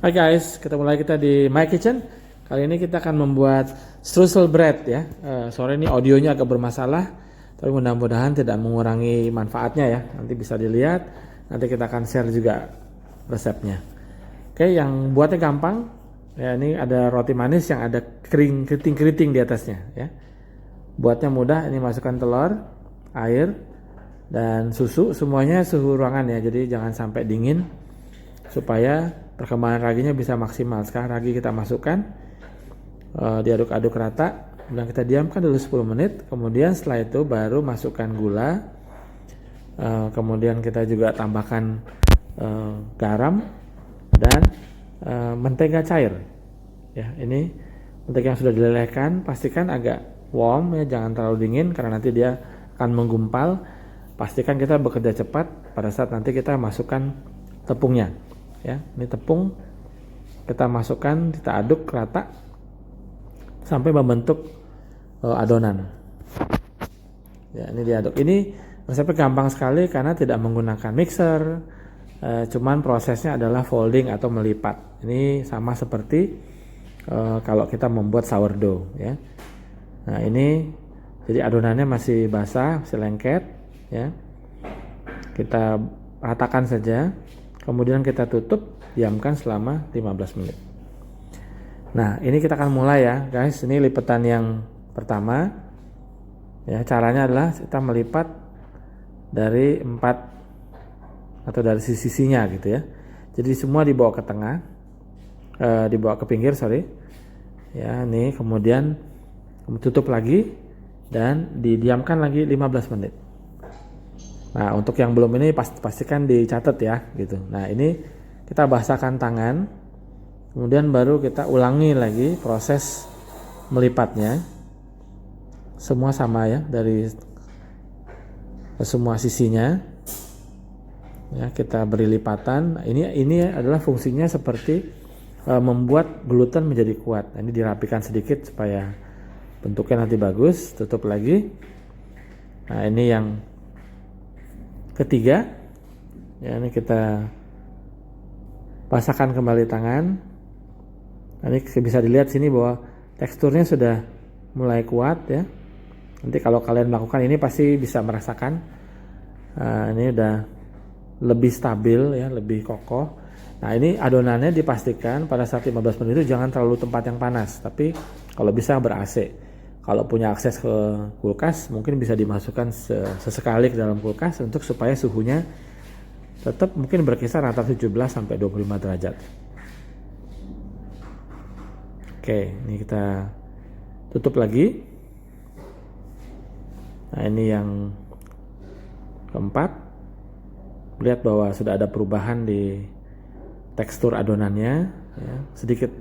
Hai guys, ketemu lagi kita di My Kitchen. Kali ini kita akan membuat streusel bread ya. Sore ini audionya agak bermasalah, tapi mudah-mudahan tidak mengurangi manfaatnya ya. Nanti bisa dilihat, nanti kita akan share juga resepnya. Oke, yang buatnya gampang. Ya, ini ada roti manis yang ada keriting-keriting di atasnya ya. Buatnya mudah, ini masukkan telur, air, dan susu, semuanya suhu ruangan ya. Jadi jangan sampai dingin supaya perkembangan raginya bisa maksimal. Sekarang ragi kita masukkan, diaduk-aduk rata, kemudian kita diamkan dulu 10 menit. Kemudian setelah itu baru masukkan gula, kemudian kita juga tambahkan garam dan mentega cair ya. Ini mentega yang sudah dilelehkan, pastikan agak warm ya, jangan terlalu dingin karena nanti dia akan menggumpal. Pastikan kita bekerja cepat pada saat nanti kita masukkan tepungnya ya. Ini tepung kita masukkan, kita aduk rata sampai membentuk adonan ya. Ini diaduk. Ini resepnya gampang sekali karena tidak menggunakan mixer, cuman prosesnya adalah folding atau melipat. Ini sama seperti kalau kita membuat sourdough ya. Nah ini jadi adonannya masih basah, masih lengket ya. Kita ratakan saja, kemudian kita tutup, diamkan selama 15 menit. Nah ini kita akan mulai ya guys. Ini lipatan yang pertama ya. Caranya adalah kita melipat dari 4 atau dari sisi-sisinya gitu ya. Jadi semua dibawa ke tengah, dibawa ke pinggir ya. Nih kemudian tutup lagi dan didiamkan lagi 15 menit. Nah untuk yang belum ini pastikan dicatat ya gitu. Nah ini kita basahkan tangan, kemudian baru kita ulangi lagi proses melipatnya. Semua sama ya, dari semua sisinya ya, kita beri lipatan. Ini adalah fungsinya seperti membuat gluten menjadi kuat. Nah, ini dirapikan sedikit supaya bentuknya nanti bagus. Tutup lagi. Nah ini yang ketiga ya, ini kita basahkan kembali tangan. Nah, ini bisa dilihat sini bahwa teksturnya sudah mulai kuat ya. Nanti kalau kalian melakukan ini pasti bisa merasakan ini udah lebih stabil ya, lebih kokoh. Nah ini adonannya dipastikan pada saat 15 menit itu jangan terlalu tempat yang panas, tapi kalau bisa ber-AC. Kalau punya akses ke kulkas mungkin bisa dimasukkan sesekali ke dalam kulkas untuk supaya suhunya tetap mungkin berkisar antara 17 sampai 25 derajat. Oke, ini kita tutup lagi. Nah, ini yang keempat. Lihat bahwa sudah ada perubahan di tekstur adonannya ya, sedikit.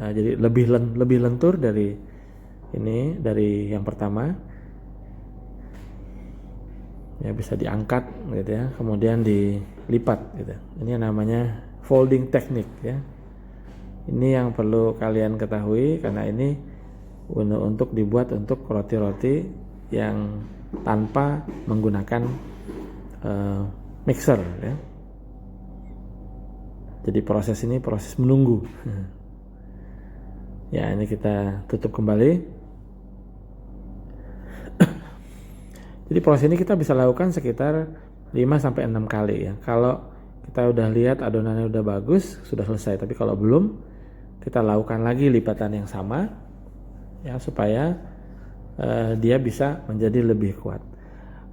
Nah, jadi lebih lentur dari yang pertama. Ya bisa diangkat gitu ya, kemudian dilipat gitu. Ini namanya folding technique ya. Ini yang perlu kalian ketahui karena ini untuk dibuat untuk roti-roti yang tanpa menggunakan mixer ya. Jadi proses ini proses menunggu. Ya ini kita tutup kembali. Jadi proses ini kita bisa lakukan sekitar 5-6 kali ya. Kalau kita udah lihat adonannya udah bagus, sudah selesai. Tapi kalau belum, kita lakukan lagi lipatan yang sama ya, supaya dia bisa menjadi lebih kuat.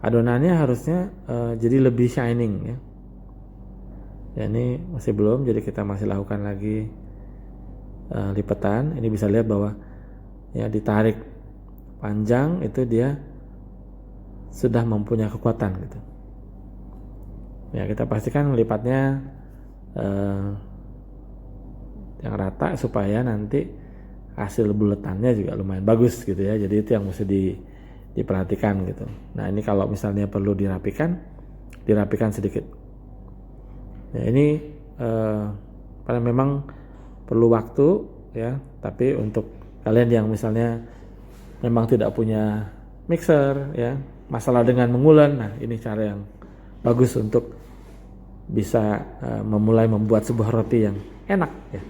Adonannya harusnya jadi lebih shining ya. Ya ini masih belum, jadi kita masih lakukan lagi lipatan. Ini bisa lihat bahwa ya ditarik panjang itu dia sudah mempunyai kekuatan gitu. Ya kita pastikan lipatnya yang rata supaya nanti hasil buletannya juga lumayan bagus gitu ya. Jadi itu yang mesti diperhatikan gitu. Nah ini kalau misalnya perlu dirapikan sedikit. Ya ini karena memang perlu waktu ya. Tapi untuk kalian yang misalnya memang tidak punya mixer ya, masalah dengan mengulen, nah ini cara yang bagus untuk bisa memulai membuat sebuah roti yang enak ya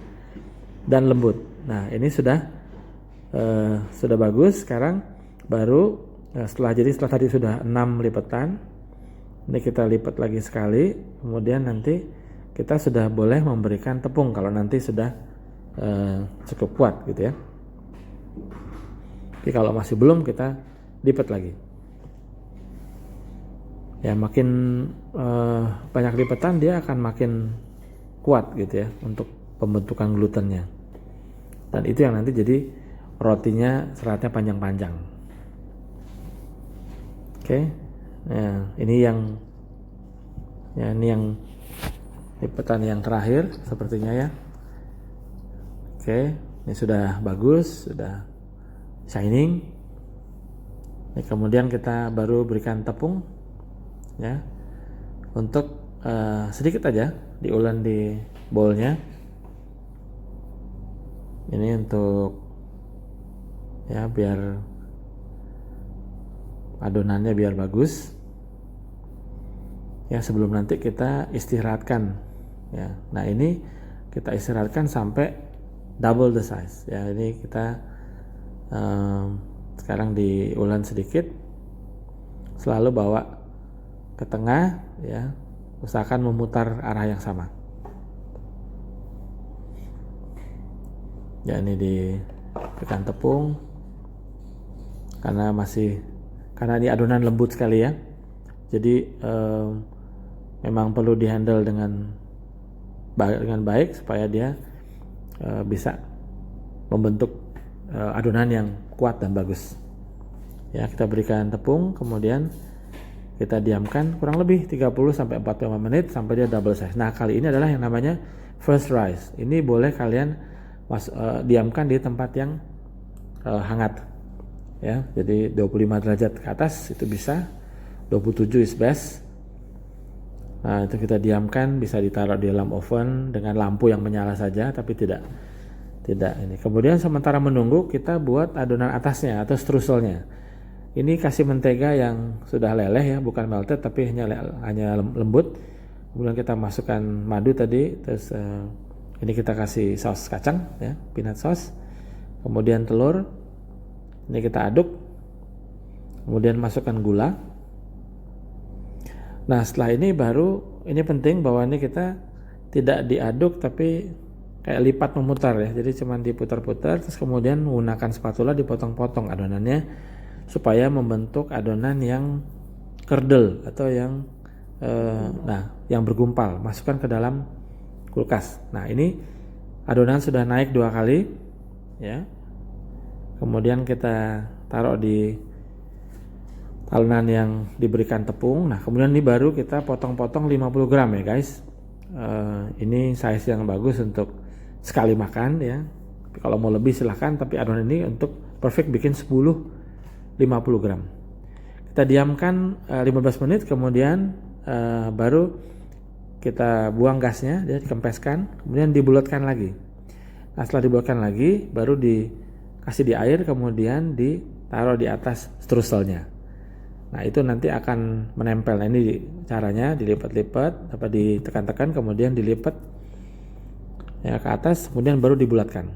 dan lembut. Nah ini sudah bagus. Sekarang baru setelah tadi sudah 6 lipatan, ini kita lipat lagi sekali, kemudian nanti kita sudah boleh memberikan tepung kalau nanti sudah cukup kuat gitu ya. Tapi kalau masih belum, kita lipat lagi. Ya makin banyak lipatan dia akan makin kuat gitu ya untuk pembentukan glutennya. Dan itu yang nanti jadi rotinya seratnya panjang-panjang. Oke. Nah, ini yang lipatan yang terakhir sepertinya ya. Oke, ini sudah bagus, sudah shining. Ini kemudian kita baru berikan tepung ya. Untuk sedikit aja diulen di bowlnya. Ini untuk ya biar adonannya biar bagus. Ya sebelum nanti kita istirahatkan ya. Nah ini kita istirahatkan sampai double the size ya. Ini kita sekarang diulen sedikit, selalu bawa ke tengah ya, usahakan memutar arah yang sama ya. Ini diberikan tepung karena ini adonan lembut sekali ya, jadi memang perlu dihandle dengan baik supaya dia bisa membentuk adonan yang kuat dan bagus ya. Kita berikan tepung, kemudian kita diamkan kurang lebih 30-45 menit sampai dia double size. Nah kali ini adalah yang namanya first rise. Ini boleh kalian diamkan di tempat yang hangat ya, jadi 25 derajat ke atas itu bisa, 27 is best. Nah itu kita diamkan, bisa ditaruh di dalam oven dengan lampu yang menyala saja, tapi tidak ini. Kemudian sementara menunggu, kita buat adonan atasnya atau struselnya. Ini kasih mentega yang sudah leleh ya, bukan melted tapi hanya lembut. Kemudian kita masukkan madu tadi, terus ini kita kasih saus kacang ya, peanut sauce. Kemudian telur, ini kita aduk. Kemudian masukkan gula. Nah setelah ini baru, ini penting bahwa ini kita tidak diaduk tapi kayak lipat memutar ya, jadi cuma diputar-putar, terus kemudian menggunakan spatula dipotong-potong adonannya supaya membentuk adonan yang kerdel atau yang yang bergumpal. Masukkan ke dalam kulkas. Nah ini adonan sudah naik 2 kali ya, kemudian kita taruh di talenan yang diberikan tepung. Nah kemudian ini baru kita potong-potong 50 gram ya guys. Ini size yang bagus untuk sekali makan ya. Kalau mau lebih silahkan, tapi adonan ini untuk perfect bikin 50 gram. Kita diamkan 15 menit, kemudian baru kita buang gasnya, dia dikempeskan, kemudian dibulatkan lagi. Nah setelah dibulatkan lagi, baru dikasih di air, kemudian ditaruh di atas struselnya. Nah itu nanti akan menempel. Nah, ini caranya dilipat-lipat, ditekan-tekan, kemudian dilipat ya ke atas, kemudian baru dibulatkan.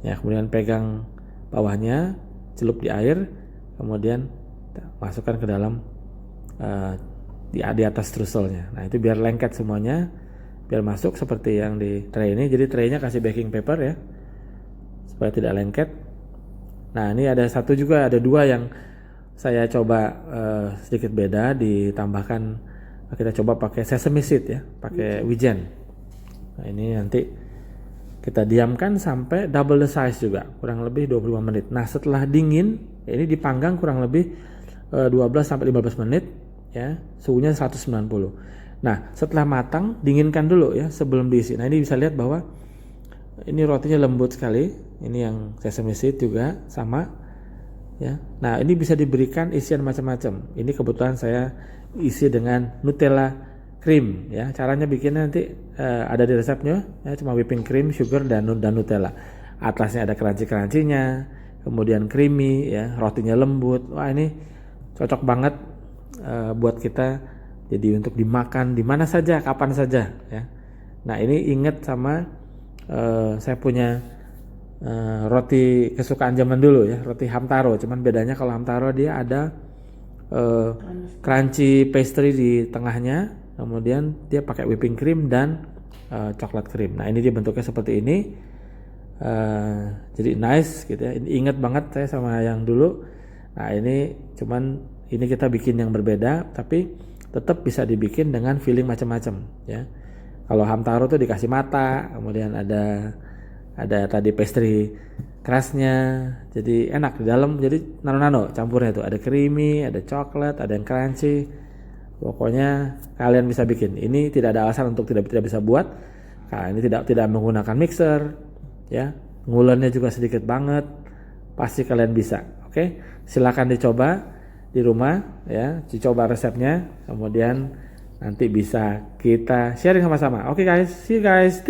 Ya kemudian pegang bawahnya, celup di air, kemudian masukkan ke dalam di atas struselnya. Nah itu biar lengket semuanya, biar masuk seperti yang di tray ini. Jadi traynya kasih baking paper ya, supaya tidak lengket. Nah ini ada dua yang saya coba sedikit beda, ditambahkan kita coba pakai sesame seed ya, pakai wijen. Nah ini nanti kita diamkan sampai double the size juga, kurang lebih 25 menit. Nah setelah dingin, ini dipanggang kurang lebih 12-15 menit ya, suhunya 190. Nah setelah matang, dinginkan dulu ya sebelum diisi. Nah ini bisa lihat bahwa ini rotinya lembut sekali. Ini yang sesame seed juga sama ya. Nah ini bisa diberikan isian macam-macam. Ini kebetulan saya isi dengan Nutella cream ya. Caranya bikinnya nanti ada di resepnya ya, cuma whipping cream, sugar dan Nutella. Atasnya ada crunchy-crunchy-nya, kemudian creamy ya, rotinya lembut. Wah ini cocok banget buat kita Jadi untuk dimakan di mana saja, kapan saja ya. Nah, ini ingat sama saya punya roti kesukaan zaman dulu ya, roti Hamtaro. Cuman bedanya kalau Hamtaro dia ada crunchy pastry di tengahnya, kemudian dia pakai whipping cream dan coklat cream. Nah, ini dia bentuknya seperti ini. Jadi nice gitu ya. Ini ingat banget saya sama yang dulu. Nah, ini cuman ini kita bikin yang berbeda, tapi tetap bisa dibikin dengan filling macam-macam ya. Kalau Hamtaro tuh dikasih mata, kemudian ada tadi pastry crustnya, jadi enak di dalam, jadi nano-nano campurnya tuh, ada creamy, ada coklat, ada yang crunchy. Pokoknya kalian bisa bikin. Ini tidak ada alasan untuk tidak bisa buat. Nah, ini tidak menggunakan mixer ya. Ngulennya juga sedikit banget. Pasti kalian bisa. Oke, silakan dicoba di rumah ya, dicoba resepnya, kemudian nanti bisa kita sharing sama-sama. Oke guys, see you guys.